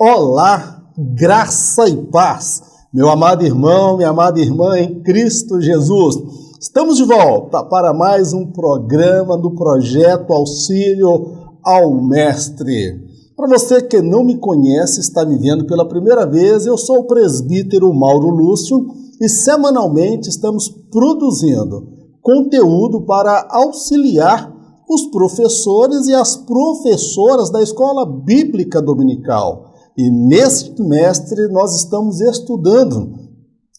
Olá, graça e paz, meu amado irmão, minha amada irmã em Cristo Jesus. Estamos de volta para mais um programa do Projeto Auxílio ao Mestre. Para você que não me conhece, está me vendo pela primeira vez, eu sou o presbítero Mauro Lúcio e semanalmente estamos produzindo conteúdo para auxiliar os professores e as professoras da Escola Bíblica Dominical. E neste trimestre nós estamos estudando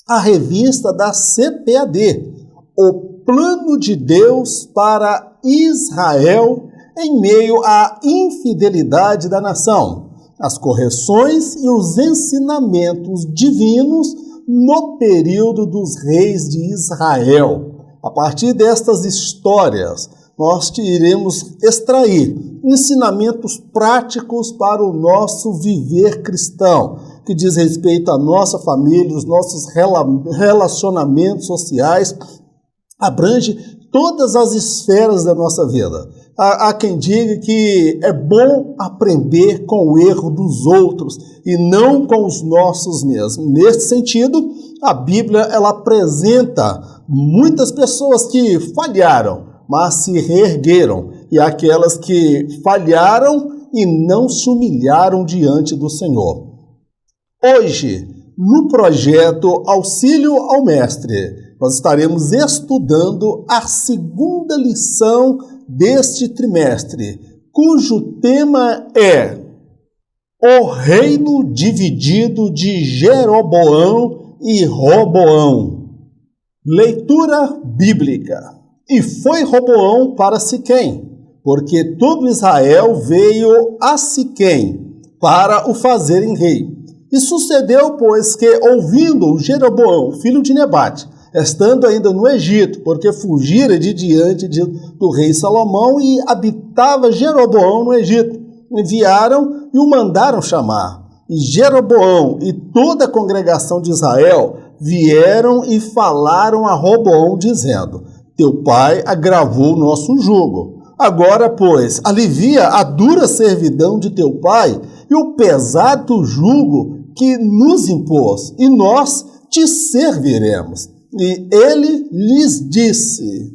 a revista da CPAD, O Plano de Deus para Israel em meio à infidelidade da nação, as correções e os ensinamentos divinos no período dos reis de Israel. A partir destas histórias, nós iremos extrair ensinamentos práticos para o nosso viver cristão, que diz respeito à nossa família, os nossos relacionamentos sociais, abrange todas as esferas da nossa vida. Há quem diga que é bom aprender com o erro dos outros e não com os nossos mesmos. Nesse sentido, a Bíblia ela apresenta muitas pessoas que falharam, mas se reergueram, e aquelas que falharam e não se humilharam diante do Senhor. Hoje, no projeto Auxílio ao Mestre, nós estaremos estudando a segunda lição deste trimestre, cujo tema é o reino dividido de Jeroboão e Roboão. Leitura bíblica. E foi Roboão para Siquém, porque todo Israel veio a Siquém para o fazerem rei. E sucedeu, pois, que, ouvindo Jeroboão, filho de Nebate, estando ainda no Egito, porque fugira de diante do rei Salomão e habitava Jeroboão no Egito, enviaram e o mandaram chamar. E Jeroboão e toda a congregação de Israel vieram e falaram a Roboão, dizendo: teu pai agravou o nosso jugo. Agora, pois, alivia a dura servidão de teu pai e o pesado jugo que nos impôs, e nós te serviremos. E ele lhes disse: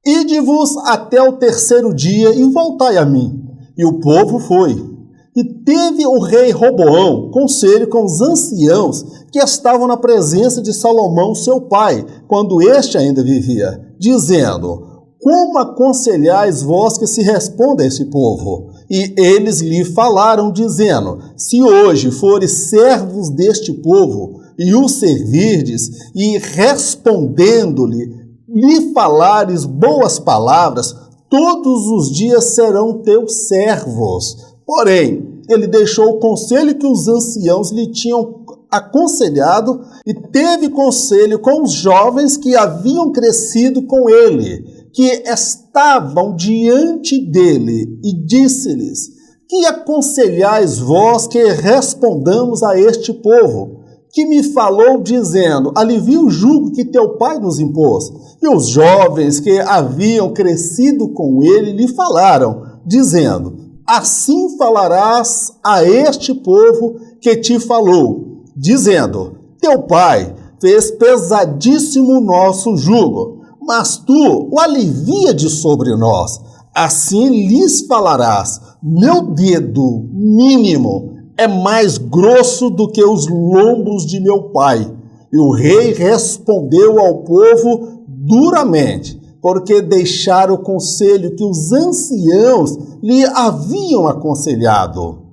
ide-vos até o terceiro dia e voltai a mim. E o povo foi. E teve o rei Roboão conselho com os anciãos que estavam na presença de Salomão, seu pai, quando este ainda vivia, dizendo: como aconselhais vós que se responda a esse povo? E eles lhe falaram, dizendo: se hoje fores servos deste povo, e o servirdes, e respondendo-lhe, lhe falares boas palavras, todos os dias serão teus servos. Porém, ele deixou o conselho que os anciãos lhe tinham aconselhado e teve conselho com os jovens que haviam crescido com ele, que estavam diante dele, e disse-lhes: que aconselhais vós que respondamos a este povo, que me falou dizendo: alivia o jugo que teu pai nos impôs? E os jovens que haviam crescido com ele lhe falaram, dizendo: assim falarás a este povo que te falou, dizendo: teu pai fez pesadíssimo o nosso jugo, mas tu o alivia de sobre nós. Assim lhes falarás: meu dedo mínimo é mais grosso do que os lombos de meu pai. E o rei respondeu ao povo duramente, porque deixaram o conselho que os anciãos lhe haviam aconselhado.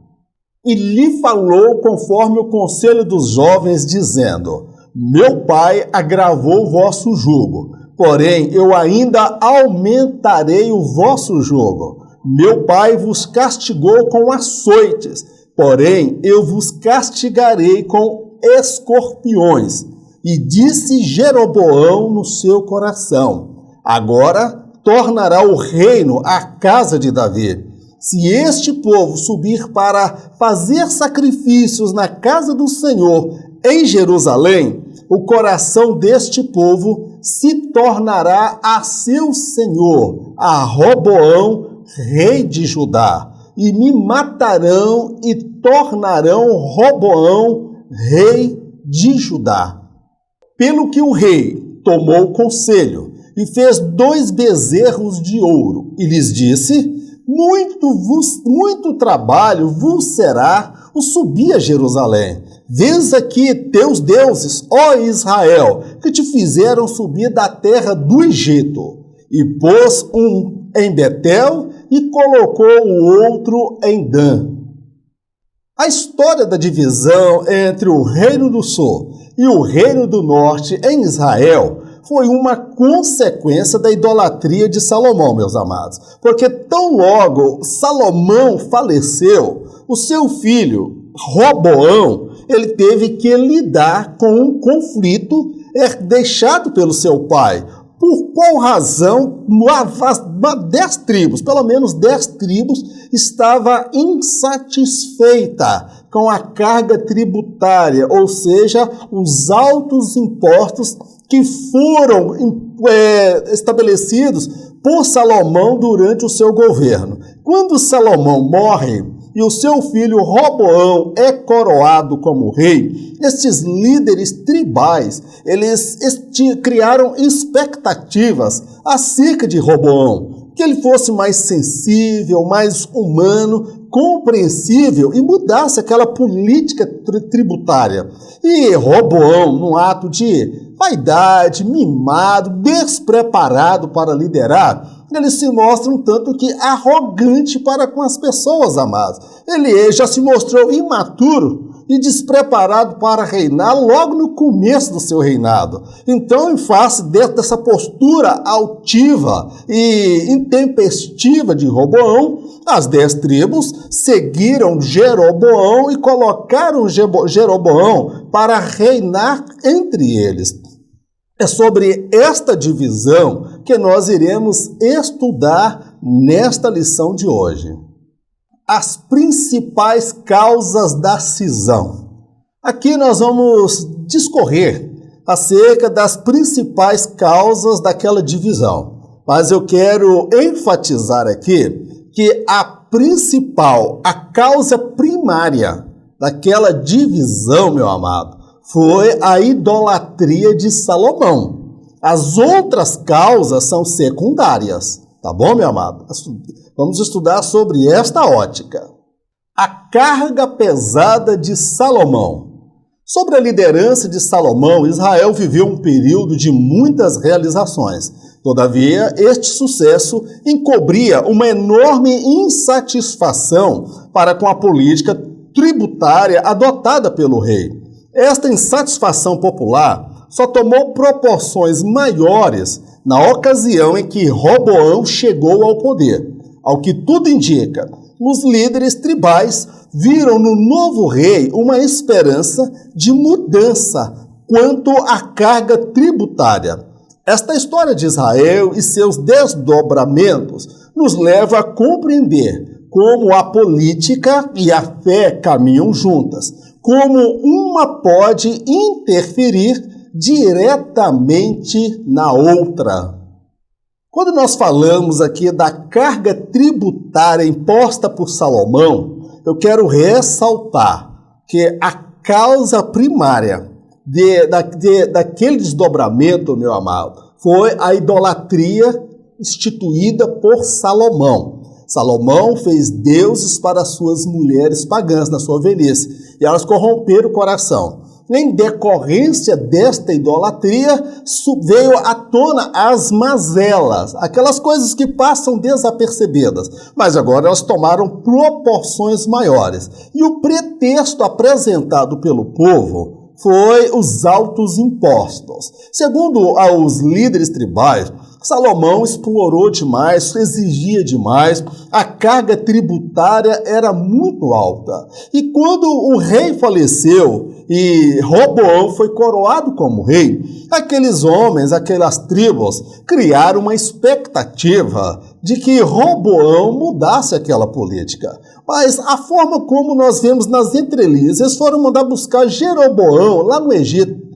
E lhe falou conforme o conselho dos jovens, dizendo: meu pai agravou o vosso jugo, porém eu ainda aumentarei o vosso jugo. Meu pai vos castigou com açoites, porém eu vos castigarei com escorpiões. E disse Jeroboão no seu coração: agora tornará o reino à casa de Davi. Se este povo subir para fazer sacrifícios na casa do Senhor em Jerusalém, o coração deste povo se tornará a seu senhor, a Roboão, rei de Judá. e me matarão e tornarão Roboão rei de Judá. Pelo que o rei tomou conselho e fez 2 bezerros de ouro e lhes disse: muito trabalho vos será o subir a Jerusalém. Vês aqui teus deuses, ó Israel, que te fizeram subir da terra do Egito. E pôs um em Betel e colocou o outro em Dan. A história da divisão entre o Reino do Sul e o Reino do Norte em Israel foi uma consequência da idolatria de Salomão, meus amados. Porque tão logo Salomão faleceu, o seu filho Roboão, ele teve que lidar com um conflito deixado pelo seu pai. Por qual razão 10 tribos, pelo menos 10 tribos, estava insatisfeita com a carga tributária, ou seja, os altos impostos que foram estabelecidos por Salomão durante o seu governo. Quando Salomão morre e o seu filho Roboão é coroado como rei, estes líderes tribais, eles criaram expectativas acerca de Roboão, que ele fosse mais sensível, mais humano, compreensível e mudasse aquela política tributária. E Roboão, num ato de vaidade, mimado, despreparado para liderar, ele se mostra um tanto que arrogante para com as pessoas, amados. Ele já se mostrou imaturo e despreparado para reinar logo no começo do seu reinado. Então, em face dessa postura altiva e intempestiva de Roboão, as 10 tribos seguiram Jeroboão e colocaram Jeroboão para reinar entre eles. É sobre esta divisão que nós iremos estudar nesta lição de hoje. As principais causas da cisão. Aqui nós vamos discorrer acerca das principais causas daquela divisão. Mas eu quero enfatizar aqui que a causa primária daquela divisão, meu amado, foi a idolatria de Salomão. As outras causas são secundárias, tá bom, meu amado? Vamos estudar sobre esta ótica. A carga pesada de Salomão. Sobre a liderança de Salomão, Israel viveu um período de muitas realizações. Todavia, este sucesso encobria uma enorme insatisfação para com a política tributária adotada pelo rei. Esta insatisfação popular só tomou proporções maiores na ocasião em que Roboão chegou ao poder. Ao que tudo indica, os líderes tribais viram no novo rei uma esperança de mudança quanto à carga tributária. Esta história de Israel e seus desdobramentos nos leva a compreender como a política e a fé caminham juntas, como uma pode interferir diretamente na outra. Quando nós falamos aqui da carga tributária imposta por Salomão, eu quero ressaltar que a causa primária daquele desdobramento, meu amado, foi a idolatria instituída por Salomão. Salomão fez deuses para suas mulheres pagãs na sua velhice, e elas corromperam o coração. Em decorrência desta idolatria, veio à tona as mazelas, aquelas coisas que passam desapercebidas, mas agora elas tomaram proporções maiores. E o pretexto apresentado pelo povo foi os altos impostos. Segundo os líderes tribais, Salomão explorou demais, exigia demais, a carga tributária era muito alta. E quando o rei faleceu e Roboão foi coroado como rei, aqueles homens, aquelas tribos, criaram uma expectativa de que Roboão mudasse aquela política. Mas a forma como nós vemos nas entrelinhas, eles foram mandar buscar Jeroboão lá no Egito.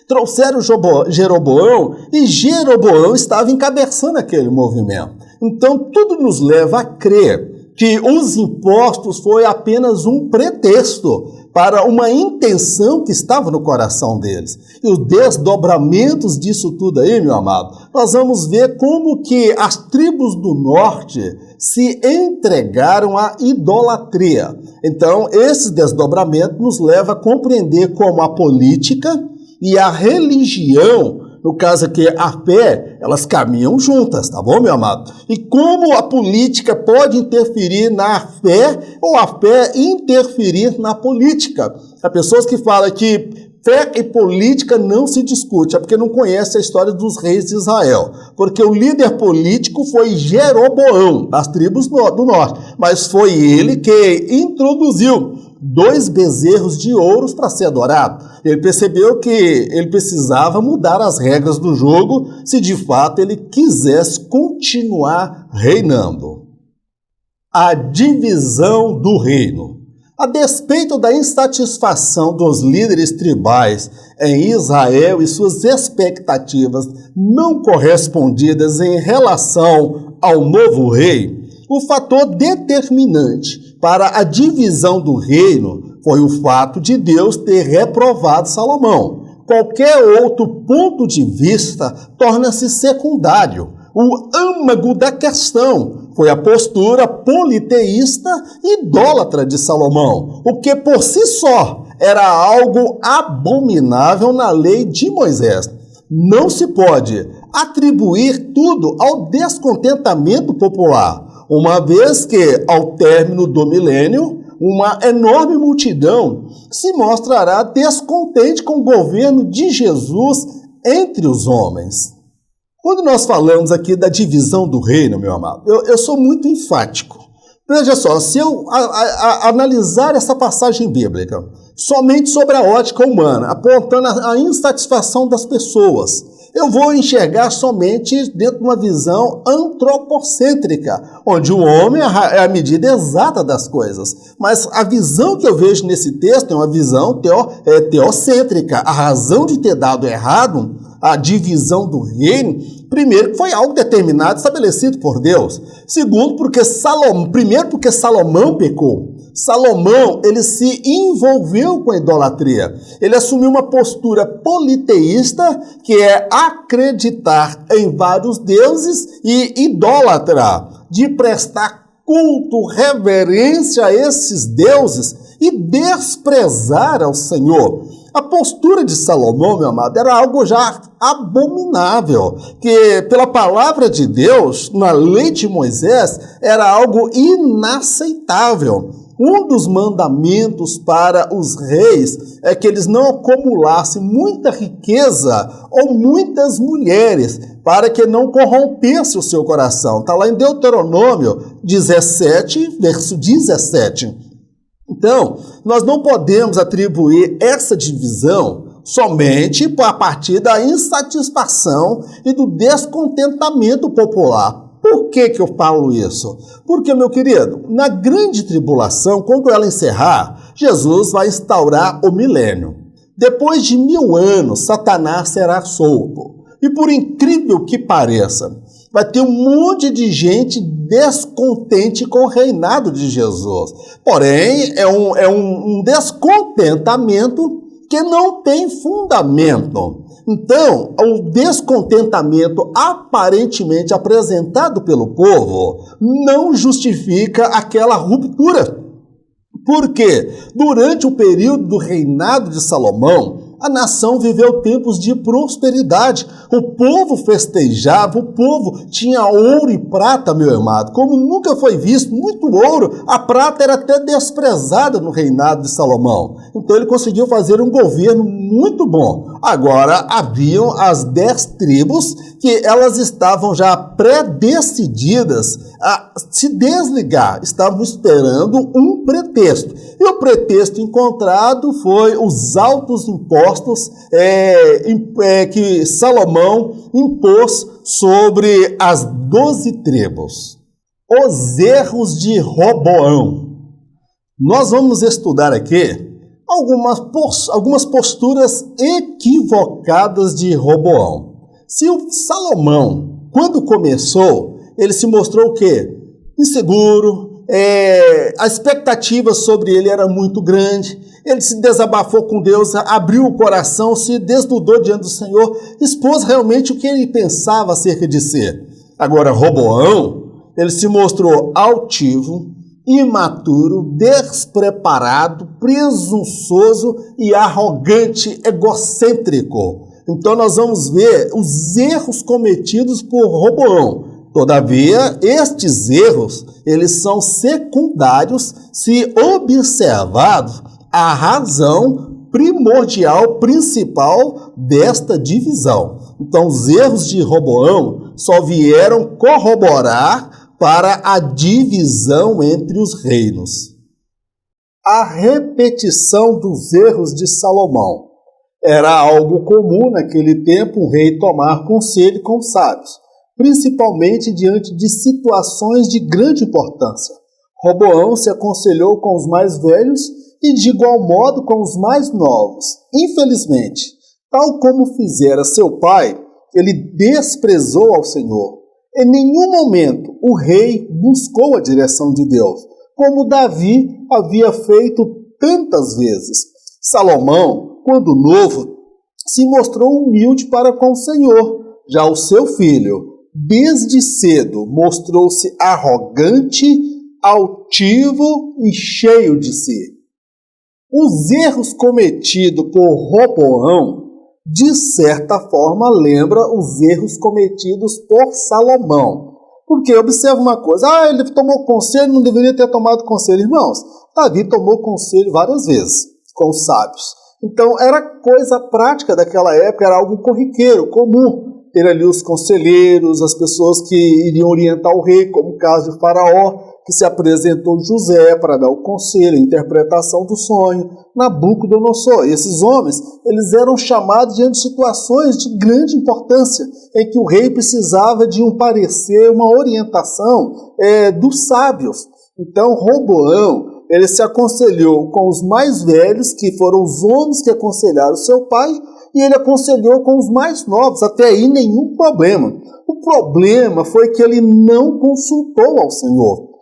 Trouxeram Jeroboão e Jeroboão estava encabeçando aquele movimento. Então, tudo nos leva a crer que os impostos foi apenas um pretexto para uma intenção que estava no coração deles. E os desdobramentos disso tudo aí, meu amado, nós vamos ver como que as tribos do norte se entregaram à idolatria. Então, esses desdobramentos nos levam a compreender como a política e a religião, no caso aqui a fé, elas caminham juntas, tá bom, meu amado? E como a política pode interferir na fé ou a fé interferir na política. Há pessoas que falam que fé e política não se discute, é porque não conhece a história dos reis de Israel. Porque o líder político foi Jeroboão, das tribos do norte, mas foi ele que introduziu 2 bezerros de ouro para ser adorado. Ele percebeu que ele precisava mudar as regras do jogo se de fato ele quisesse continuar reinando. A divisão do reino. A despeito da insatisfação dos líderes tribais em Israel e suas expectativas não correspondidas em relação ao novo rei, o fator determinante para a divisão do reino foi o fato de Deus ter reprovado Salomão. Qualquer outro ponto de vista torna-se secundário. O âmago da questão foi a postura politeísta e idólatra de Salomão, o que por si só era algo abominável na lei de Moisés. Não se pode atribuir tudo ao descontentamento popular, uma vez que, ao término do milênio, uma enorme multidão se mostrará descontente com o governo de Jesus entre os homens. Quando nós falamos aqui da divisão do reino, meu amado, eu sou muito enfático. Veja só, se eu analisar essa passagem bíblica somente sobre a ótica humana, apontando a insatisfação das pessoas, eu vou enxergar somente dentro de uma visão antropocêntrica, onde o homem é a medida exata das coisas. Mas a visão que eu vejo nesse texto é uma visão teocêntrica. A razão de ter dado errado a divisão do reino, primeiro, que foi algo determinado, estabelecido por Deus. Segundo, porque Salomão pecou. Salomão, ele se envolveu com a idolatria. Ele assumiu uma postura politeísta, que é acreditar em vários deuses e idólatra, de prestar culto, reverência a esses deuses e desprezar ao Senhor. A postura de Salomão, meu amado, era algo já abominável, que pela palavra de Deus, na lei de Moisés, era algo inaceitável. Um dos mandamentos para os reis é que eles não acumulassem muita riqueza ou muitas mulheres, para que não corrompesse o seu coração. Está lá em Deuteronômio 17, verso 17. Então, nós não podemos atribuir essa divisão somente a partir da insatisfação e do descontentamento popular. Por que eu falo isso? Porque, meu querido, na grande tribulação, quando ela encerrar, Jesus vai instaurar o milênio. Depois de 1000 anos, Satanás será solto. E por incrível que pareça, vai ter um monte de gente descontente com o reinado de Jesus. Porém, é um descontentamento que não tem fundamento. Então, o descontentamento aparentemente apresentado pelo povo não justifica aquela ruptura. Porque durante o período do reinado de Salomão, a nação viveu tempos de prosperidade. O povo festejava, o povo tinha ouro e prata, meu amado, como nunca foi visto, muito ouro. A prata era até desprezada no reinado de Salomão. Então ele conseguiu fazer um governo muito bom. Agora, haviam as 10 tribos que elas estavam já pré-decididas a se desligar, estavam esperando um pretexto. E o pretexto encontrado foi os altos impostos que Salomão impôs sobre as 12 tribos. Os erros de Roboão. Nós vamos estudar aqui algumas posturas equivocadas de Roboão. Se o Salomão, quando começou, ele se mostrou o quê? Inseguro, a expectativa sobre ele era muito grande. Ele se desabafou com Deus, abriu o coração, se desnudou diante do Senhor, expôs realmente o que ele pensava acerca de si. Agora, Roboão, ele se mostrou altivo, imaturo, despreparado, presunçoso e arrogante, egocêntrico. Então nós vamos ver os erros cometidos por Roboão. Todavia, estes erros, eles são secundários se observados a razão primordial, principal desta divisão. Então, os erros de Roboão só vieram corroborar para a divisão entre os reinos. A repetição dos erros de Salomão. Era algo comum naquele tempo um rei tomar conselho com os sábios, principalmente diante de situações de grande importância. Roboão se aconselhou com os mais velhos e de igual modo com os mais novos. Infelizmente, tal como fizera seu pai, ele desprezou ao Senhor. Em nenhum momento o rei buscou a direção de Deus, como Davi havia feito tantas vezes. Salomão, quando novo, se mostrou humilde para com o Senhor. Já o seu filho, desde cedo, mostrou-se arrogante, altivo e cheio de si. Os erros cometidos por Roboão, de certa forma, lembram os erros cometidos por Salomão. Porque observa uma coisa, ele tomou conselho, não deveria ter tomado conselho. Irmãos, Davi tomou conselho várias vezes com os sábios. Então, era coisa prática daquela época, era algo corriqueiro, comum. Ter ali os conselheiros, as pessoas que iriam orientar o rei, como o caso de Faraó, que se apresentou José para dar o conselho, a interpretação do sonho, Nabucodonosor. Esses homens, eles eram chamados diante de situações de grande importância, em que o rei precisava de um parecer, uma orientação dos sábios. Então, Roboão, ele se aconselhou com os mais velhos, que foram os homens que aconselharam seu pai, e ele aconselhou com os mais novos. Até aí, nenhum problema. O problema foi que ele não consultou ao Senhor.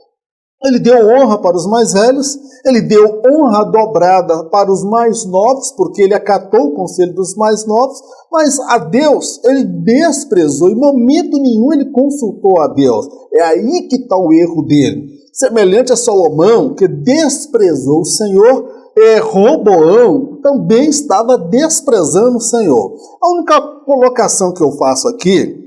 Ele deu honra para os mais velhos, ele deu honra dobrada para os mais novos, porque ele acatou o conselho dos mais novos, mas a Deus ele desprezou, em momento nenhum ele consultou a Deus. É aí que está o erro dele. Semelhante a Salomão, que desprezou o Senhor, Roboão também estava desprezando o Senhor. A única colocação que eu faço aqui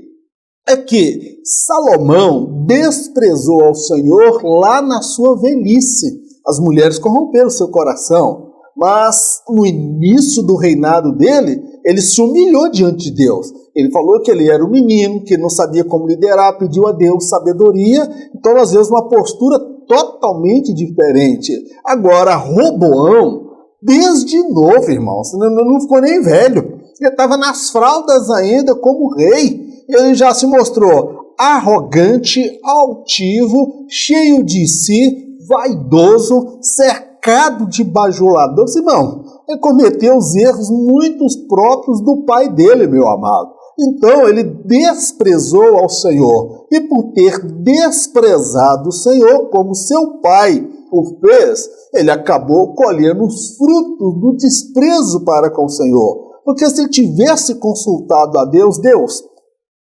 é que Salomão desprezou ao Senhor lá na sua velhice. As mulheres corromperam seu coração, mas no início do reinado dele, ele se humilhou diante de Deus. Ele falou que ele era um menino, que não sabia como liderar, pediu a Deus sabedoria. Então nós vemos uma postura totalmente diferente. Agora, Roboão, desde novo, irmãos, não ficou nem velho. Ele estava nas fraldas ainda como rei. Ele já se mostrou arrogante, altivo, cheio de si, vaidoso, cercado de bajuladores. Irmão, ele cometeu os erros muito próprios do pai dele, meu amado. Então, ele desprezou ao Senhor. E por ter desprezado o Senhor, como seu pai o fez, ele acabou colhendo os frutos do desprezo para com o Senhor. Porque se ele tivesse consultado a Deus,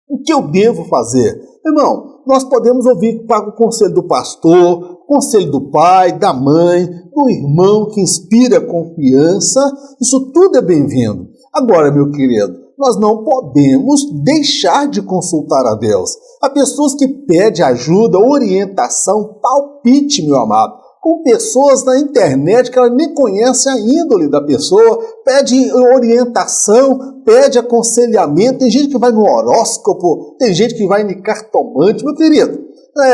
o que eu devo fazer? Irmão, nós podemos ouvir o conselho do pastor, conselho do pai, da mãe, do irmão que inspira confiança. Isso tudo é bem-vindo. Agora, meu querido, nós não podemos deixar de consultar a Deus. Há pessoas que pedem ajuda, orientação, palpite, meu amado, com pessoas na internet que ela nem conhece a índole da pessoa, pede orientação, pede aconselhamento. Tem gente que vai no horóscopo, tem gente que vai em cartomante. Meu querido,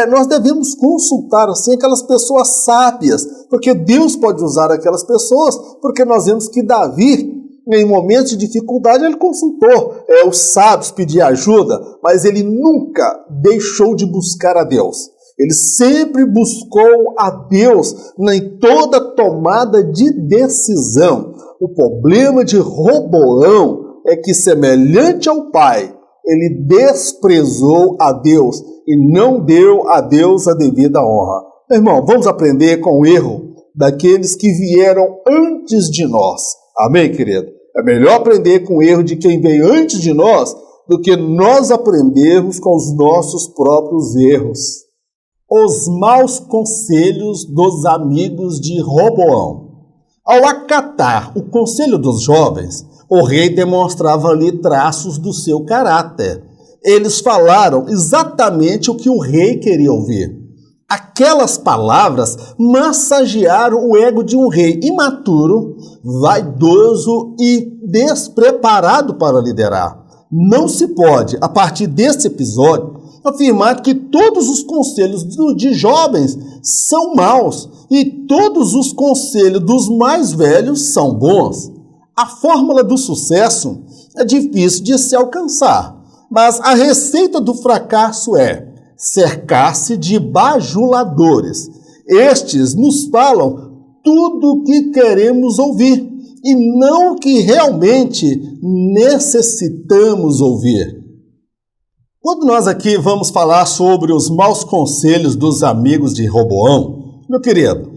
nós devemos consultar assim aquelas pessoas sábias, porque Deus pode usar aquelas pessoas, porque nós vemos que Davi, em momentos de dificuldade, ele consultou os sábios, pedir ajuda, mas ele nunca deixou de buscar a Deus. Ele sempre buscou a Deus em toda tomada de decisão. O problema de Roboão é que, semelhante ao pai, ele desprezou a Deus e não deu a Deus a devida honra. Irmão, vamos aprender com o erro daqueles que vieram antes de nós. Amém, querido? É melhor aprender com o erro de quem veio antes de nós do que nós aprendermos com os nossos próprios erros. Os maus conselhos dos amigos de Roboão. Ao acatar o conselho dos jovens, o rei demonstrava ali traços do seu caráter. Eles falaram exatamente o que o rei queria ouvir. Aquelas palavras massagearam o ego de um rei imaturo, vaidoso e despreparado para liderar. Não se pode, a partir desse episódio, afirmar que todos os conselhos de jovens são maus e todos os conselhos dos mais velhos são bons. A fórmula do sucesso é difícil de se alcançar, mas a receita do fracasso é cercar-se de bajuladores. Estes nos falam tudo o que queremos ouvir e não o que realmente necessitamos ouvir. Quando nós aqui vamos falar sobre os maus conselhos dos amigos de Roboão, meu querido,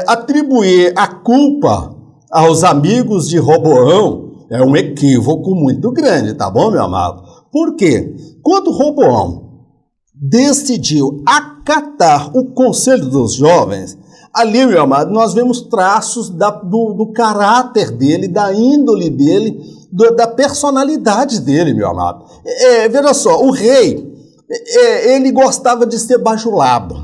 atribuir a culpa aos amigos de Roboão é um equívoco muito grande, tá bom, meu amado? Por quê? Quando Roboão decidiu acatar o conselho dos jovens, ali, meu amado, nós vemos traços do caráter dele, da índole dele, da personalidade dele, meu amado. Veja só, o rei, ele gostava de ser bajulado,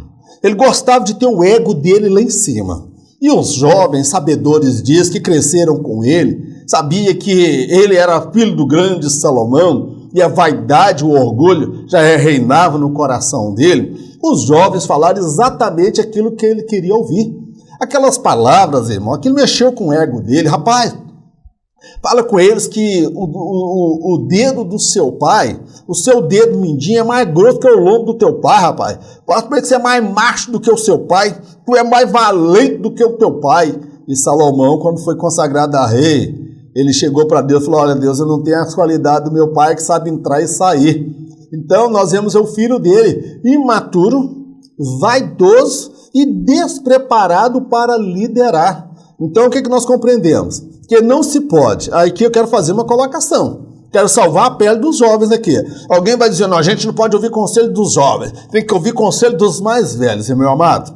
ele gostava de ter o ego dele lá em cima. E os jovens sabedores disso, que cresceram com ele, sabia que ele era filho do grande Salomão, e a vaidade, o orgulho já reinava no coração dele. Os jovens falaram exatamente aquilo que ele queria ouvir. Aquelas palavras, irmão, aquilo mexeu com o ego dele. Rapaz, fala com eles que o dedo do seu pai, o seu dedo mindinho é mais grosso que o lombo do teu pai, rapaz. Fala para ele que você é mais macho do que o seu pai, tu é mais valente do que o teu pai. E Salomão, quando foi consagrado a rei, ele chegou para Deus e falou: olha, Deus, eu não tenho as qualidades do meu pai que sabe entrar e sair. Então, nós vemos o filho dele, imaturo, vaidoso e despreparado para liderar. Então, o que nós compreendemos? Que não se pode. Aqui eu quero fazer uma colocação. Quero salvar a pele dos jovens aqui. Alguém vai dizer: não, a gente não pode ouvir conselho dos jovens, tem que ouvir conselho dos mais velhos, meu amado.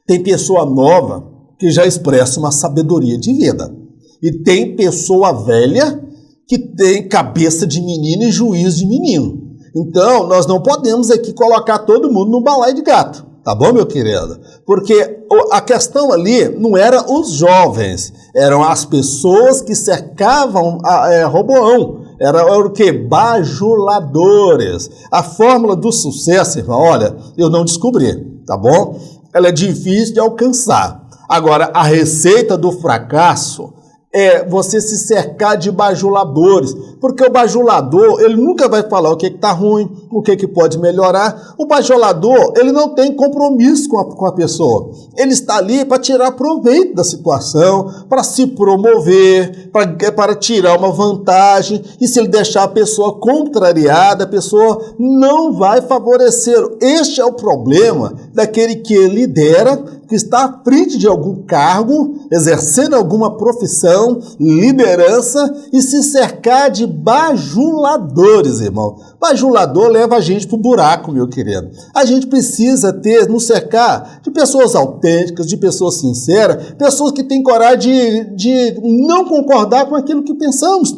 Tem pessoa nova que já expressa uma sabedoria de vida. E tem pessoa velha que tem cabeça de menino e juízo de menino. Então, nós não podemos aqui colocar todo mundo no balaio de gato. Tá bom, meu querido? Porque a questão ali não era os jovens, eram as pessoas que cercavam Roboão. Era o quê? Bajuladores. A fórmula do sucesso, irmão, olha, eu não descobri, tá bom? Ela é difícil de alcançar. Agora, a receita do fracasso é você se cercar de bajuladores, porque o bajulador, ele nunca vai falar o que está ruim, o que pode melhorar. O bajulador, ele não tem compromisso com a pessoa, ele está ali para tirar proveito da situação, para se promover, para tirar uma vantagem, e se ele deixar a pessoa contrariada, a pessoa não vai favorecer. Este é o problema daquele que lidera, que está à frente de algum cargo, exercendo alguma profissão, liderança, e se cercar de bajuladores, irmão. Bajulador leva a gente para o buraco, meu querido. A gente precisa nos cercar de pessoas autênticas, de pessoas sinceras, pessoas que têm coragem de não concordar com aquilo que pensamos,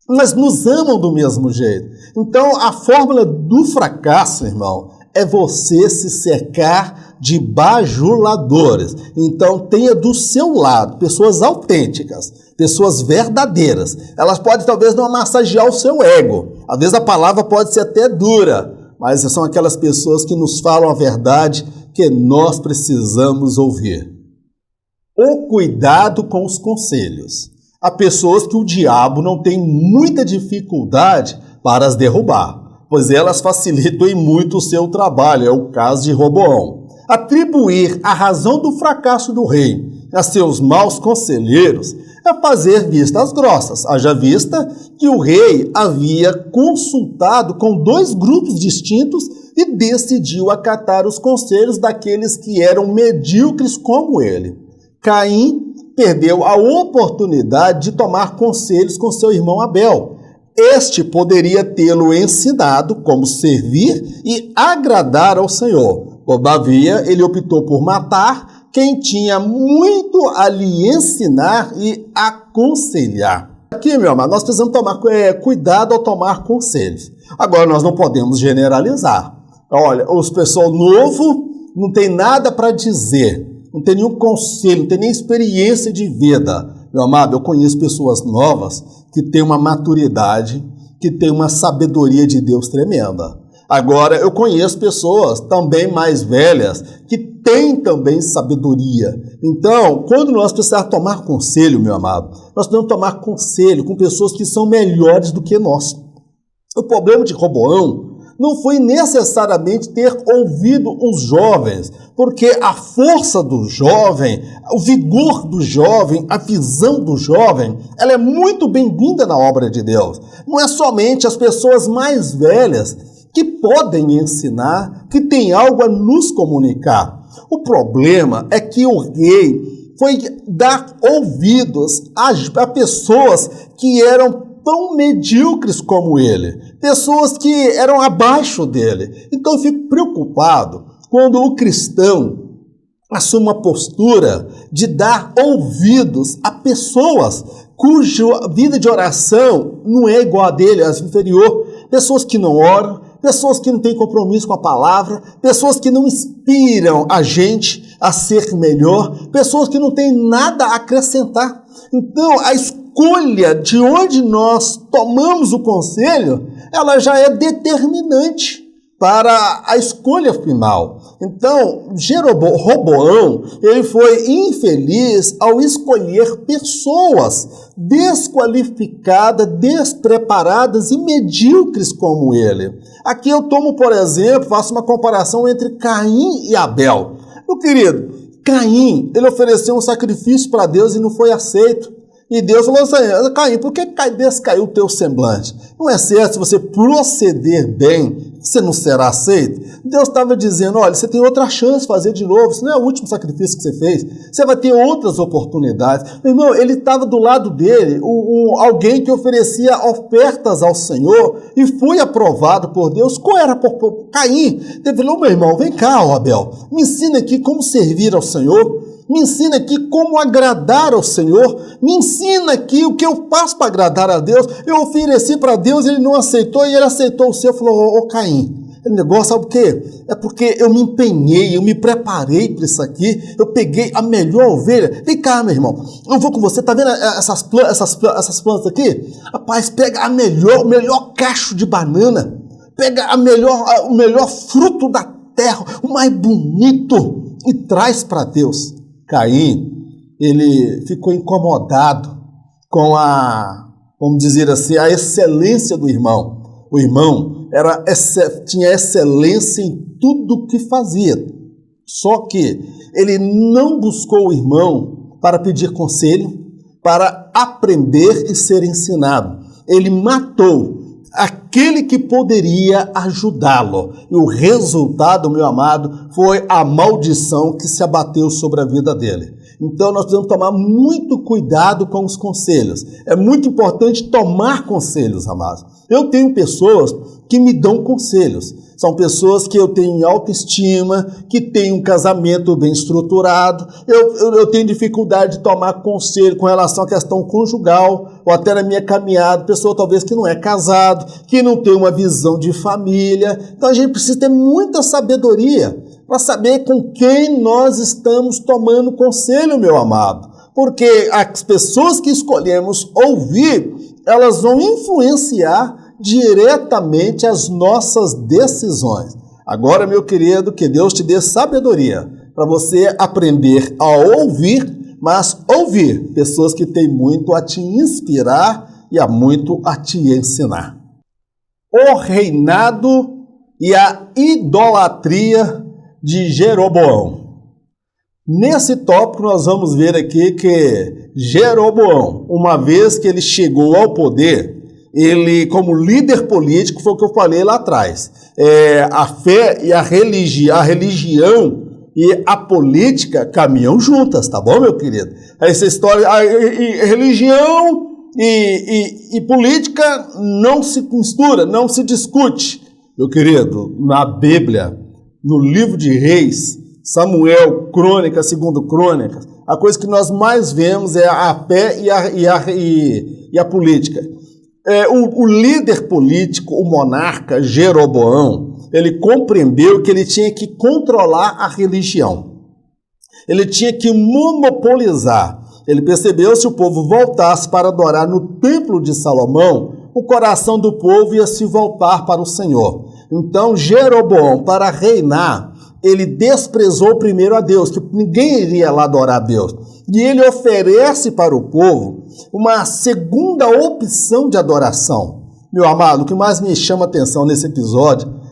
mas nos amam do mesmo jeito. Então, a fórmula do fracasso, irmão, é você se cercar de bajuladores. Então, tenha do seu lado pessoas autênticas, pessoas verdadeiras. Elas podem talvez não massagear o seu ego. Às vezes a palavra pode ser até dura, mas são aquelas pessoas que nos falam a verdade que nós precisamos ouvir. O cuidado com os conselhos. Há pessoas que o diabo não tem muita dificuldade para as derrubar, pois elas facilitam em muito o seu trabalho. É o caso de Roboão. Atribuir a razão do fracasso do rei a seus maus conselheiros é fazer vistas grossas. Haja vista que o rei havia consultado com 2 grupos distintos e decidiu acatar os conselhos daqueles que eram medíocres como ele. Caim perdeu a oportunidade de tomar conselhos com seu irmão Abel. Este poderia tê-lo ensinado como servir e agradar ao Senhor. Todavia, ele optou por matar quem tinha muito a lhe ensinar e aconselhar. Aqui, meu amado, nós precisamos tomar cuidado ao tomar conselhos. Agora, nós não podemos generalizar. Olha, os pessoal novo não tem nada para dizer, não tem nenhum conselho, não tem nem experiência de vida. Meu amado, eu conheço pessoas novas que têm uma maturidade, que têm uma sabedoria de Deus tremenda. Agora, eu conheço pessoas também mais velhas que têm também sabedoria. Então, quando nós precisarmos tomar conselho, meu amado, nós precisamos tomar conselho com pessoas que são melhores do que nós. O problema de Roboão não foi necessariamente ter ouvido os jovens, porque a força do jovem, o vigor do jovem, a visão do jovem, ela é muito bem-vinda na obra de Deus. Não é somente as pessoas mais velhas que podem ensinar, que têm algo a nos comunicar. O problema é que o rei foi dar ouvidos a pessoas que eram tão medíocres como ele, pessoas que eram abaixo dele. Então eu fico preocupado quando o cristão assume uma postura de dar ouvidos a pessoas cuja vida de oração não é igual a dele, é inferior, pessoas que não oram, pessoas que não têm compromisso com a palavra, pessoas que não inspiram a gente a ser melhor, pessoas que não têm nada a acrescentar. Então, a escolha de onde nós tomamos o conselho, ela já é determinante para a escolha final. Então, Roboão, ele foi infeliz ao escolher pessoas desqualificadas, despreparadas e medíocres como ele. Aqui eu tomo, por exemplo, faço uma comparação entre Caim e Abel. Meu querido, Caim, ele ofereceu um sacrifício para Deus e não foi aceito. E Deus falou assim: Caim, por que descaiu o teu semblante? Não é certo, se você proceder bem, você não será aceito? Deus estava dizendo: olha, você tem outra chance de fazer de novo, isso não é o último sacrifício que você fez, você vai ter outras oportunidades. Meu irmão, ele estava do lado dele, alguém que oferecia ofertas ao Senhor e foi aprovado por Deus. Qual era Caim? Ele falou: meu irmão, vem cá, Abel, me ensina aqui como servir ao Senhor. Me ensina aqui como agradar ao Senhor. Me ensina aqui o que eu faço para agradar a Deus. Eu ofereci para Deus, ele não aceitou e ele aceitou o seu. Falou: ô Caim, o negócio sabe o quê? É porque eu me empenhei, eu me preparei para isso aqui. Eu peguei a melhor ovelha. Vem cá, meu irmão, eu vou com você. Tá vendo essas plantas aqui? Rapaz, pega o melhor cacho de banana. Pega o melhor fruto da terra, o mais bonito, e traz para Deus. Caim, ele ficou incomodado com vamos dizer assim, a excelência do irmão. O irmão tinha excelência em tudo que fazia. Só que ele não buscou o irmão para pedir conselho, para aprender e ser ensinado. Ele matou aquele que poderia ajudá-lo. E o resultado, meu amado, foi a maldição que se abateu sobre a vida dele. Então nós precisamos tomar muito cuidado com os conselhos. É muito importante tomar conselhos, amados. Eu tenho pessoas que me dão conselhos. São pessoas que eu tenho autoestima, que têm um casamento bem estruturado. Eu tenho dificuldade de tomar conselho com relação à questão conjugal, ou até na minha caminhada, pessoa talvez que não é casado, que não tem uma visão de família. Então a gente precisa ter muita sabedoria para saber com quem nós estamos tomando conselho, meu amado. Porque as pessoas que escolhemos ouvir, elas vão influenciar diretamente as nossas decisões. Agora, meu querido, que Deus te dê sabedoria para você aprender a ouvir, mas ouvir pessoas que têm muito a te inspirar e há muito a te ensinar. O reinado e a idolatria de Jeroboão. Nesse tópico nós vamos ver aqui que Jeroboão, uma vez que ele chegou ao poder, ele como líder político, foi o que eu falei lá atrás, a fé e a religião e a política caminham juntas, tá bom, meu querido? Essa história, religião e política não se mistura, não se discute. Meu querido, na Bíblia, no livro de Reis, Samuel, Crônicas, segundo Crônicas, a coisa que nós mais vemos é a fé e a política. O líder político, o monarca Jeroboão, ele compreendeu que ele tinha que controlar a religião. Ele tinha que monopolizar. Ele percebeu, se o povo voltasse para adorar no templo de Salomão, o coração do povo ia se voltar para o Senhor. Então, Jeroboão, para reinar, ele desprezou primeiro a Deus, que ninguém iria lá adorar a Deus. E ele oferece para o povo uma segunda opção de adoração. Meu amado, o que mais me chama a atenção nesse episódio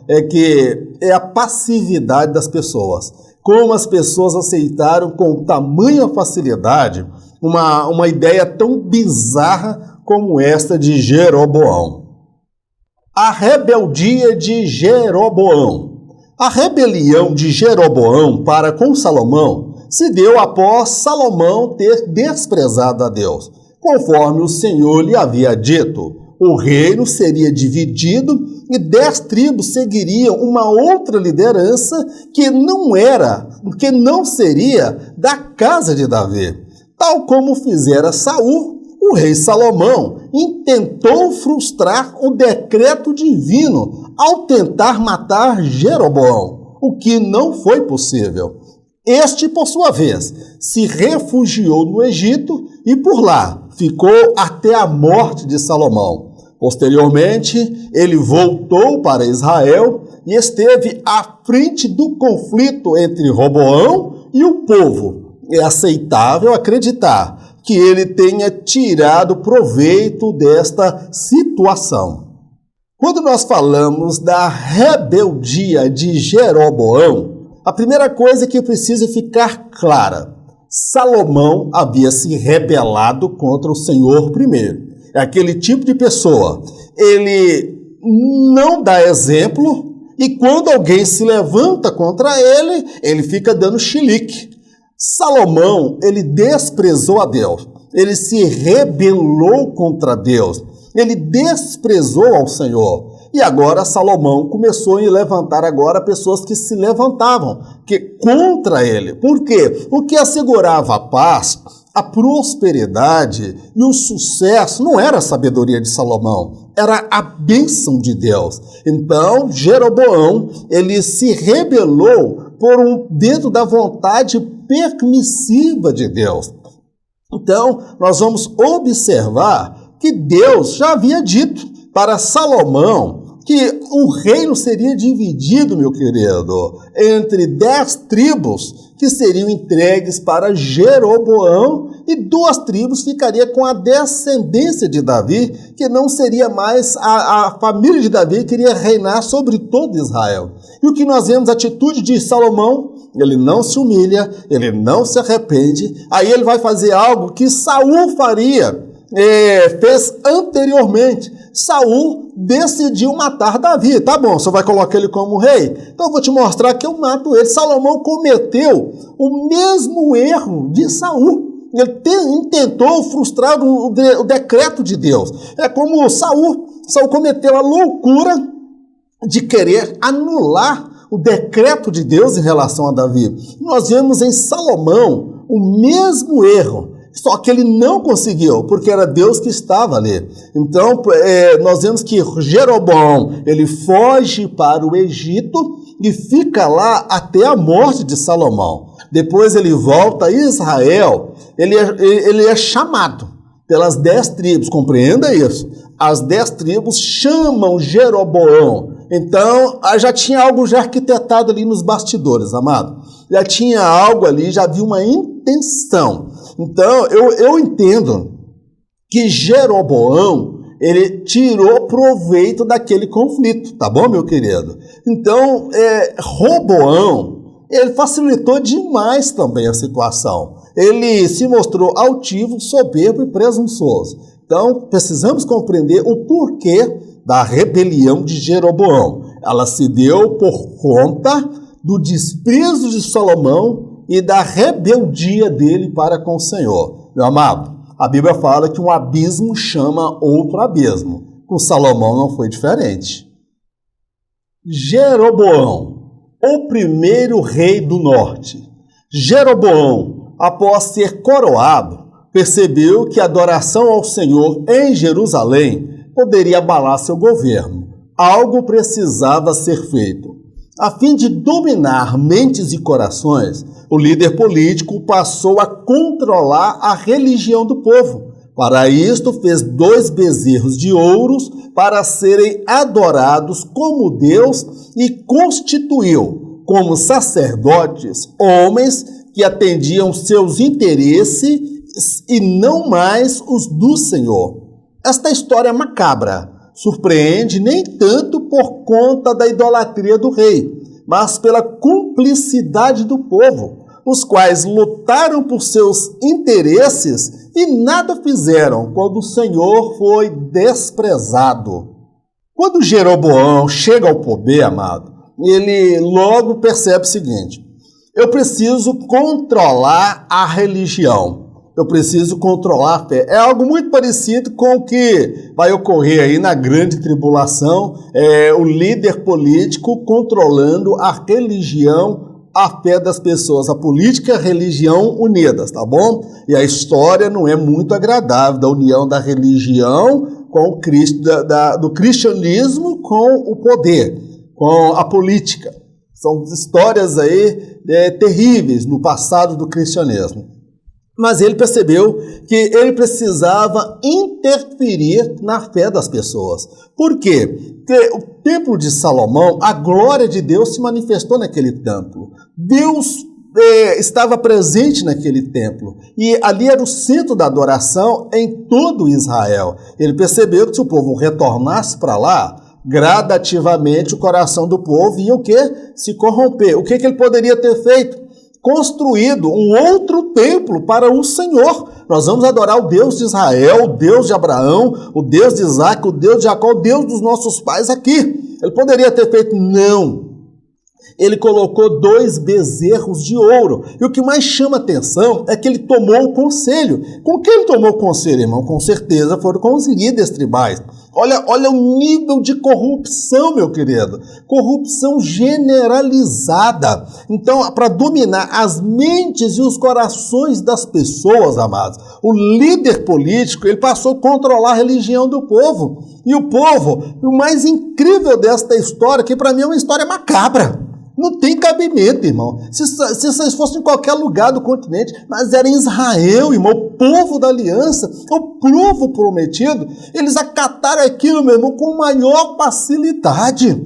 é a passividade das pessoas. Como as pessoas aceitaram com tamanha facilidade uma ideia tão bizarra como esta de Jeroboão. A rebeldia de Jeroboão. A rebelião de Jeroboão para com Salomão se deu após Salomão ter desprezado a Deus. Conforme o Senhor lhe havia dito, o reino seria dividido e 10 tribos seguiriam uma outra liderança que não seria da casa de Davi. Tal como fizera Saul, o rei Salomão intentou frustrar o decreto divino ao tentar matar Jeroboão, o que não foi possível. Este, por sua vez, se refugiou no Egito e por lá ficou até a morte de Salomão. Posteriormente, ele voltou para Israel e esteve à frente do conflito entre Roboão e o povo. É aceitável acreditar que ele tenha tirado proveito desta situação. Quando nós falamos da rebeldia de Jeroboão, a primeira coisa que precisa ficar clara: Salomão havia se rebelado contra o Senhor primeiro. É aquele tipo de pessoa, ele não dá exemplo e quando alguém se levanta contra ele, ele fica dando chilique. Salomão, ele desprezou a Deus, ele se rebelou contra Deus, ele desprezou ao Senhor. E agora Salomão começou a levantar agora pessoas que se levantavam contra ele. Por quê? O que assegurava a paz, a prosperidade e o sucesso não era a sabedoria de Salomão, era a bênção de Deus. Então, Jeroboão, ele se rebelou dentro da vontade permissiva de Deus. Então, nós vamos observar que Deus já havia dito para Salomão que o reino seria dividido, meu querido, entre 10 tribos que seriam entregues para Jeroboão e 2 tribos ficariam com a descendência de Davi, que não seria mais a família de Davi que iria reinar sobre todo Israel. E o que nós vemos, a atitude de Salomão, ele não se humilha, ele não se arrepende, aí ele vai fazer algo que Saul fez anteriormente. Saul decidiu matar Davi. Tá bom, você vai colocar ele como rei? Então eu vou te mostrar que eu mato ele. Salomão cometeu o mesmo erro de Saul. Ele tentou frustrar o decreto de Deus. É como Saul cometeu a loucura de querer anular o decreto de Deus em relação a Davi. Nós vemos em Salomão o mesmo erro. Só que ele não conseguiu, porque era Deus que estava ali. Então, nós vemos que Jeroboão, ele foge para o Egito e fica lá até a morte de Salomão. Depois ele volta a Israel, ele é chamado pelas 10 tribos, compreenda isso. As 10 tribos chamam Jeroboão. Então, já tinha algo já arquitetado ali nos bastidores, amado. Já tinha algo ali, já havia uma intenção. Então, eu entendo que Jeroboão, ele tirou proveito daquele conflito, tá bom, meu querido? Então, Roboão, ele facilitou demais também a situação. Ele se mostrou altivo, soberbo e presunçoso. Então, precisamos compreender o porquê da rebelião de Jeroboão. Ela se deu por conta do desprezo de Salomão e da rebeldia dele para com o Senhor. Meu amado, a Bíblia fala que um abismo chama outro abismo. Com Salomão não foi diferente. Jeroboão, o primeiro rei do norte. Jeroboão, após ser coroado, percebeu que a adoração ao Senhor em Jerusalém poderia abalar seu governo. Algo precisava ser feito. A fim de dominar mentes e corações, o líder político passou a controlar a religião do povo. Para isto, fez 2 bezerros de ouros para serem adorados como Deus e constituiu como sacerdotes homens que atendiam seus interesses e não mais os do Senhor. Esta história é macabra. Surpreende nem tanto por conta da idolatria do rei, mas pela cumplicidade do povo, os quais lutaram por seus interesses e nada fizeram quando o Senhor foi desprezado. Quando Jeroboão chega ao poder, amado, ele logo percebe o seguinte: eu preciso controlar a religião. Eu preciso controlar a fé. É algo muito parecido com o que vai ocorrer aí na grande tribulação, o líder político controlando a religião, a fé das pessoas, a política e a religião unidas, tá bom? E a história não é muito agradável da união da religião com o Cristo, do cristianismo com o poder, com a política. São histórias aí terríveis no passado do cristianismo. Mas ele percebeu que ele precisava interferir na fé das pessoas. Por quê? Porque o templo de Salomão, a glória de Deus se manifestou naquele templo. Deus estava presente naquele templo. E ali era o centro da adoração em todo Israel. Ele percebeu que se o povo retornasse para lá, gradativamente o coração do povo ia o quê? Se corromper. O que ele poderia ter feito? Construído um outro templo para o Senhor. Nós vamos adorar o Deus de Israel, o Deus de Abraão, o Deus de Isaac, o Deus de Jacó, o Deus dos nossos pais aqui. Ele poderia ter feito, não. Ele colocou 2 bezerros de ouro. E o que mais chama atenção é que ele tomou o conselho. Com quem ele tomou o conselho, irmão? Com certeza foram com os líderes tribais. Olha o nível de corrupção, meu querido. Corrupção generalizada. Então, para dominar as mentes e os corações das pessoas, amados, o líder político, ele passou a controlar a religião do povo. E o povo, o mais incrível desta história, que para mim é uma história macabra. Não tem cabimento, irmão. Se vocês fossem em qualquer lugar do continente, mas era em Israel, irmão, o povo da aliança, o povo prometido, eles acataram aquilo, meu irmão, com maior facilidade.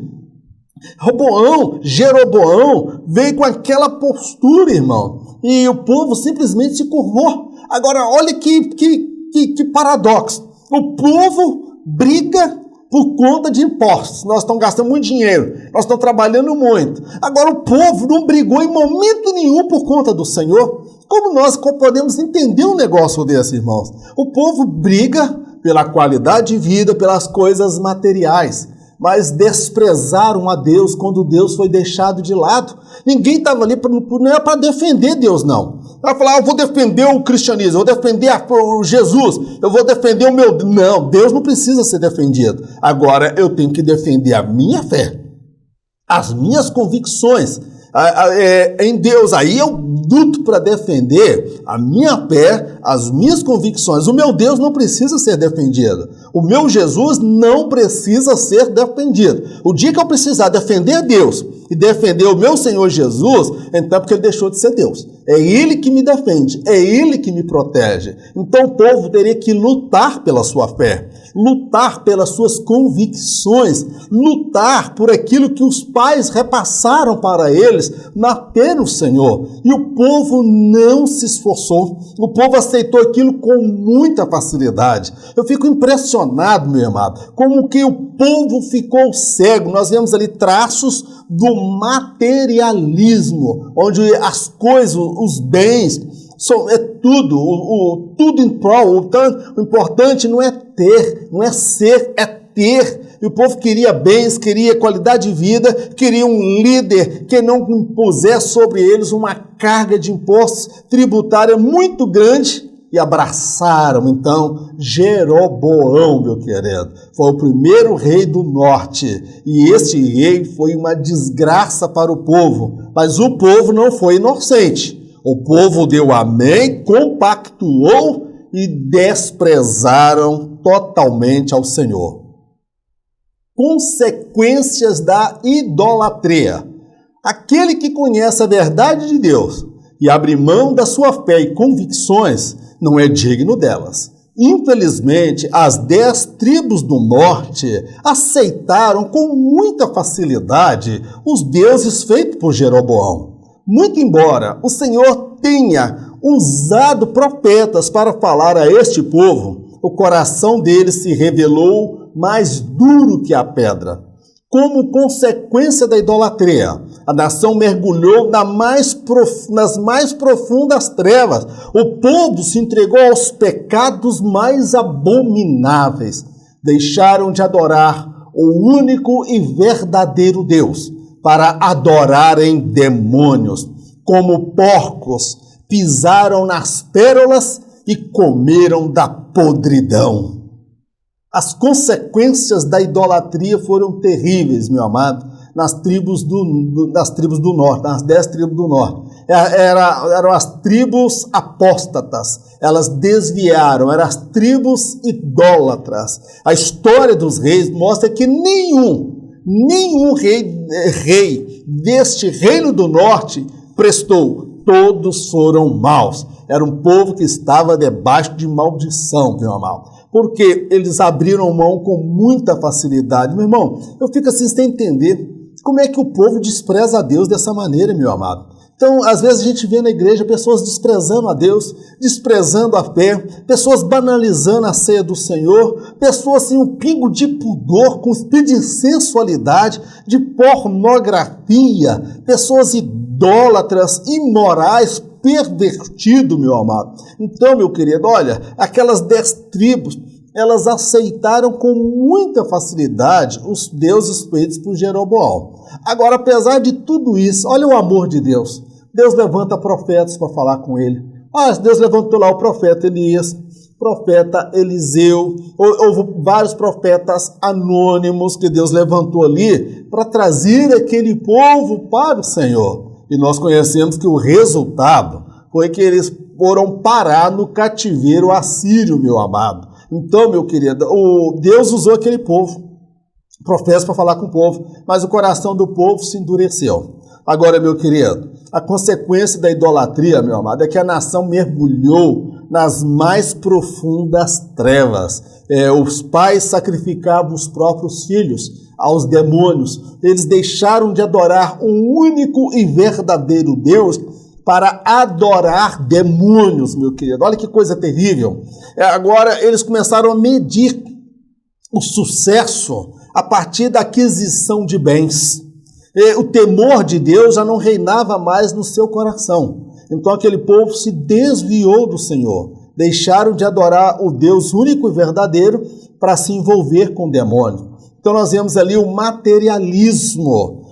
Jeroboão veio com aquela postura, irmão, e o povo simplesmente se curvou. Agora, olha que paradoxo. O povo briga por conta de impostos. Nós estamos gastando muito dinheiro, nós estamos trabalhando muito. Agora o povo não brigou em momento nenhum por conta do Senhor. Como nós podemos entender um negócio desse, irmãos? O povo briga pela qualidade de vida, pelas coisas materiais, mas desprezaram a Deus quando Deus foi deixado de lado. Ninguém estava ali, não é para defender Deus, não. Vai falar, eu vou defender o cristianismo, eu vou defender o Jesus, eu vou defender o meu... Não, Deus não precisa ser defendido. Agora, eu tenho que defender a minha fé, as minhas convicções em Deus. Aí eu luto para defender a minha fé, as minhas convicções. O meu Deus não precisa ser defendido. O meu Jesus não precisa ser defendido. O dia que eu precisar defender Deus e defender o meu Senhor Jesus, então é porque ele deixou de ser Deus. É ele que me defende, é ele que me protege. Então o povo teria que lutar pela sua fé, lutar pelas suas convicções, lutar por aquilo que os pais repassaram para eles na fé no Senhor. E o povo não se esforçou, o povo aceitou aquilo com muita facilidade. Eu fico impressionado, meu amado, como que o povo ficou cego. Nós vemos ali traços do do materialismo, onde as coisas, os bens, é tudo, tudo em prol. O importante não é ter, não é ser, é ter. E o povo queria bens, queria qualidade de vida, queria um líder que não impusesse sobre eles uma carga de impostos tributária muito grande, e abraçaram, então, Jeroboão, meu querido. Foi o primeiro rei do norte, e este rei foi uma desgraça para o povo, mas o povo não foi inocente. O povo deu amém, compactuou e desprezaram totalmente ao Senhor. Consequências da idolatria. Aquele que conhece a verdade de Deus e abre mão da sua fé e convicções não é digno delas. Infelizmente, as 10 tribos do norte aceitaram com muita facilidade os deuses feitos por Jeroboão. Muito embora o Senhor tenha usado profetas para falar a este povo, o coração deles se revelou mais duro que a pedra. Como consequência da idolatria, a nação mergulhou nas mais profundas trevas. O povo se entregou aos pecados mais abomináveis. Deixaram de adorar o único e verdadeiro Deus para adorarem demônios. Como porcos, pisaram nas pérolas e comeram da podridão. As consequências da idolatria foram terríveis, meu amado, nas tribos do norte, nas 10 tribos do norte. Eram as tribos apóstatas, elas desviaram, eram as tribos idólatras. A história dos reis mostra que nenhum rei deste reino do norte prestou, todos foram maus. Era um povo que estava debaixo de maldição, meu amado, porque eles abriram mão com muita facilidade. Meu irmão, eu fico assim sem entender como é que o povo despreza a Deus dessa maneira, meu amado. Então, às vezes a gente vê na igreja pessoas desprezando a Deus, desprezando a fé, pessoas banalizando a ceia do Senhor, pessoas sem um pingo de pudor, com espírito de sensualidade, de pornografia, pessoas idólatras, imorais, pervertido, meu amado. Então, meu querido, olha, aquelas 10 tribos, elas aceitaram com muita facilidade os deuses feitos por Jeroboão. Agora, apesar de tudo isso, olha o amor de Deus. Deus levanta profetas para falar com ele. Deus levantou lá o profeta Elias, profeta Eliseu, houve vários profetas anônimos que Deus levantou ali para trazer aquele povo para o Senhor. E nós conhecemos que o resultado foi que eles foram parar no cativeiro assírio, meu amado. Então, meu querido, Deus usou aquele povo, profetas, para falar com o povo, mas o coração do povo se endureceu. Agora, meu querido, a consequência da idolatria, meu amado, é que a nação mergulhou nas mais profundas trevas. Os pais sacrificavam os próprios filhos aos demônios. Eles deixaram de adorar um único e verdadeiro Deus para adorar demônios, meu querido. Olha que coisa terrível. Agora eles começaram a medir o sucesso a partir da aquisição de bens. O temor de Deus já não reinava mais no seu coração. Então aquele povo se desviou do Senhor. Deixaram de adorar o Deus único e verdadeiro para se envolver com demônios. Então nós vemos ali o materialismo.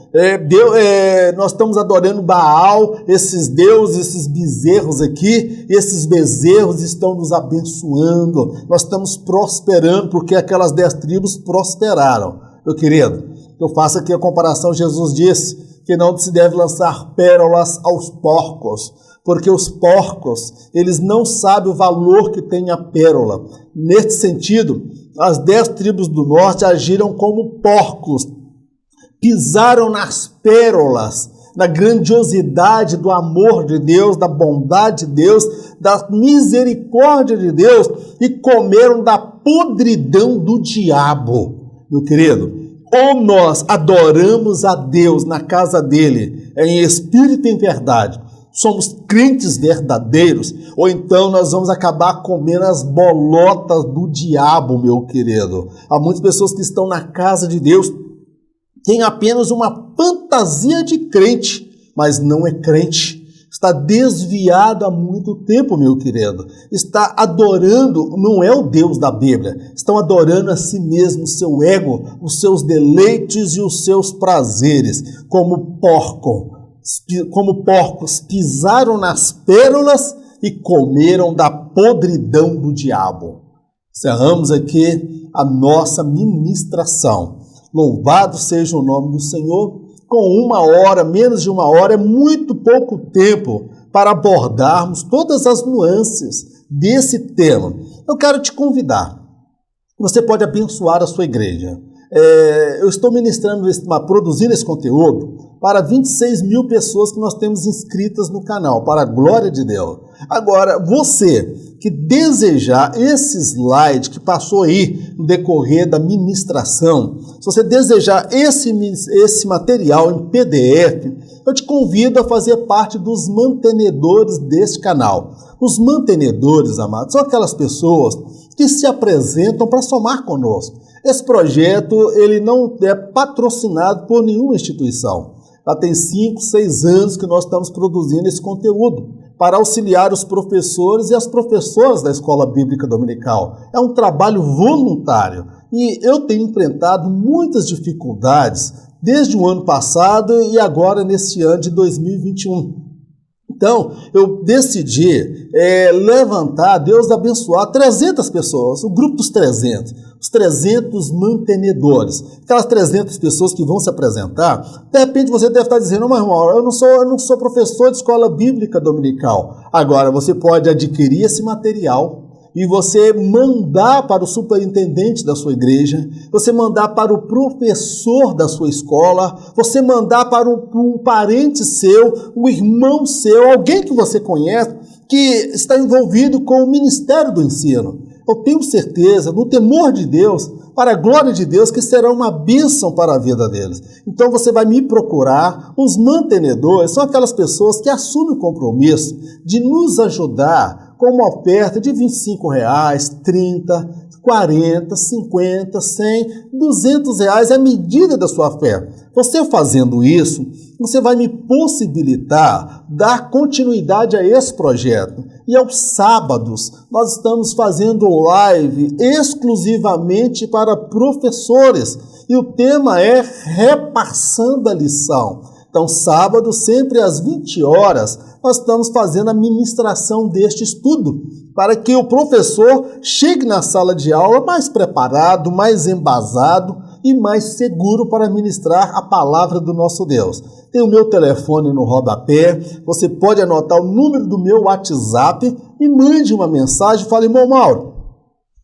Nós estamos adorando Baal, esses deuses, esses bezerros aqui, e esses bezerros estão nos abençoando, nós estamos prosperando, porque aquelas 10 tribos prosperaram. Meu querido, eu faço aqui a comparação. Jesus disse que não se deve lançar pérolas aos porcos, porque os porcos, eles não sabem o valor que tem a pérola. Nesse sentido, as 10 tribos do norte agiram como porcos, pisaram nas pérolas, na grandiosidade do amor de Deus, da bondade de Deus, da misericórdia de Deus, e comeram da podridão do diabo. Meu querido, ou nós adoramos a Deus na casa dele, em espírito e em verdade, somos crentes verdadeiros, ou então nós vamos acabar comendo as bolotas do diabo, meu querido. Há muitas pessoas que estão na casa de Deus, tem apenas uma fantasia de crente, mas não é crente. Está desviado há muito tempo, meu querido. Está adorando, não é o Deus da Bíblia. Estão adorando a si mesmo, o seu ego, os seus deleites e os seus prazeres. Como porcos, pisaram nas pérolas e comeram da podridão do diabo. Encerramos aqui a nossa ministração. Louvado seja o nome do Senhor. Com 1 hora, menos de 1 hora, é muito pouco tempo para abordarmos todas as nuances desse tema. Eu quero te convidar. Você pode abençoar a sua igreja. Eu estou produzindo esse conteúdo para 26 mil pessoas que nós temos inscritas no canal, para a glória de Deus. Agora, você que desejar esse slide que passou aí no decorrer da ministração, se você desejar esse material em PDF, eu te convido a fazer parte dos mantenedores deste canal. Os mantenedores, amados, são aquelas pessoas que se apresentam para somar conosco. Esse projeto ele não é patrocinado por nenhuma instituição. Já tem 5, 6 anos que nós estamos produzindo esse conteúdo para auxiliar os professores e as professoras da Escola Bíblica Dominical. É um trabalho voluntário e eu tenho enfrentado muitas dificuldades desde o ano passado e agora nesse ano de 2021. Então, eu decidi levantar, Deus abençoar 300 pessoas, o grupo dos 300, os 300 mantenedores, aquelas 300 pessoas que vão se apresentar. De repente você deve estar dizendo, mas irmão, eu não sou professor de escola bíblica dominical. Agora, você pode adquirir esse material e você mandar para o superintendente da sua igreja, você mandar para o professor da sua escola, você mandar para um parente seu, um irmão seu, alguém que você conhece, que está envolvido com o ministério do ensino. Eu tenho certeza, no temor de Deus, para a glória de Deus, que será uma bênção para a vida deles. Então você vai me procurar. Os mantenedores são aquelas pessoas que assumem o compromisso de nos ajudar com uma oferta de R$25, 30, 40, 50, 100, R$200 à medida da sua fé. Você fazendo isso, você vai me possibilitar dar continuidade a esse projeto. E aos sábados, nós estamos fazendo live exclusivamente para professores. E o tema é Repassando a Lição. Então, sábado, sempre às 20 horas, nós estamos fazendo a ministração deste estudo, para que o professor chegue na sala de aula mais preparado, mais embasado e mais seguro para ministrar a palavra do nosso Deus. Tem o meu telefone no rodapé, você pode anotar o número do meu WhatsApp e mande uma mensagem, fale, irmão Mauro,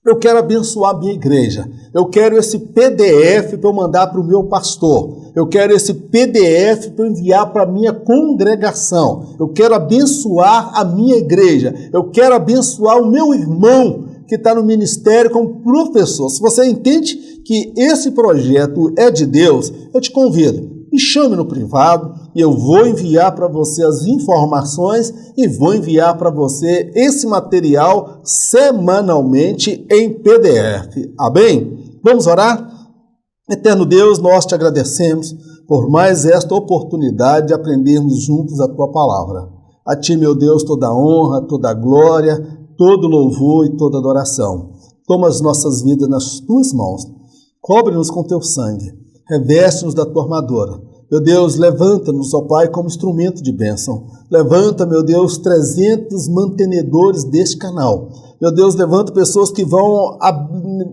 eu quero abençoar a minha igreja, eu quero esse PDF para eu mandar para o meu pastor, eu quero esse PDF para enviar para a minha congregação, eu quero abençoar a minha igreja, eu quero abençoar o meu irmão que está no ministério como professor. Se você entende que esse projeto é de Deus, eu te convido, me chame no privado e eu vou enviar para você as informações e vou enviar para você esse material semanalmente em PDF. Amém? Vamos orar? Eterno Deus, nós te agradecemos por mais esta oportunidade de aprendermos juntos a tua palavra. A ti, meu Deus, toda a honra, toda a glória, todo louvor e toda adoração. Toma as nossas vidas nas tuas mãos. Cobre-nos com teu sangue. Reveste-nos da tua armadura. Meu Deus, levanta-nos, ó Pai, como instrumento de bênção. Levanta, meu Deus, 300 mantenedores deste canal. Meu Deus, levanta pessoas que vão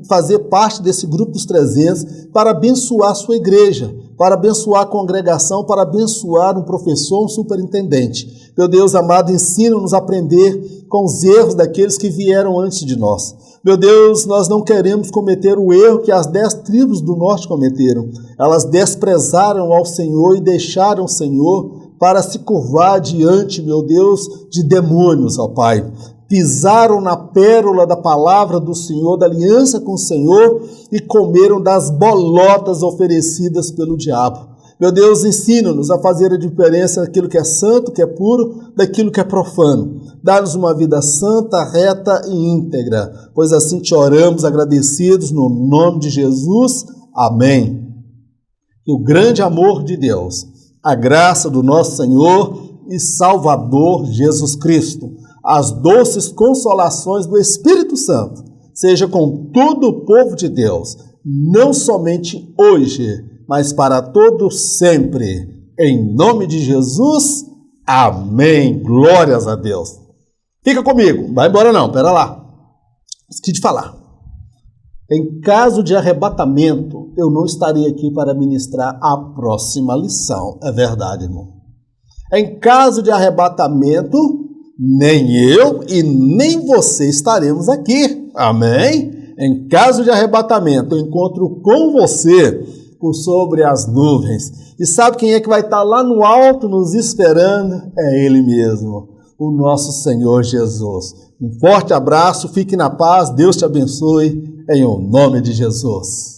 fazer parte desse grupo dos 300 para abençoar a sua igreja, para abençoar a congregação, para abençoar um professor, um superintendente. Meu Deus amado, ensina-nos a aprender com os erros daqueles que vieram antes de nós. Meu Deus, nós não queremos cometer o erro que as 10 tribos do norte cometeram. Elas desprezaram ao Senhor e deixaram o Senhor para se curvar diante, meu Deus, de demônios, ó Pai. Pisaram na pérola da palavra do Senhor, da aliança com o Senhor, e comeram das bolotas oferecidas pelo diabo. Meu Deus, ensina-nos a fazer a diferença daquilo que é santo, que é puro, daquilo que é profano. Dá-nos uma vida santa, reta e íntegra, pois assim te oramos agradecidos no nome de Jesus. Amém. Que o grande amor de Deus, a graça do nosso Senhor e Salvador Jesus Cristo, as doces consolações do Espírito Santo, seja com todo o povo de Deus, não somente hoje, mas para todo sempre. Em nome de Jesus, amém. Glórias a Deus. Fica comigo, vai embora não, pera lá. Esqueci de falar. Em caso de arrebatamento, eu não estarei aqui para ministrar a próxima lição. É verdade, irmão. Em caso de arrebatamento, nem eu e nem você estaremos aqui. Amém? Em caso de arrebatamento, eu encontro com você por sobre as nuvens. E sabe quem é que vai estar lá no alto nos esperando? É Ele mesmo, o nosso Senhor Jesus. Um forte abraço, fique na paz, Deus te abençoe, em o nome de Jesus.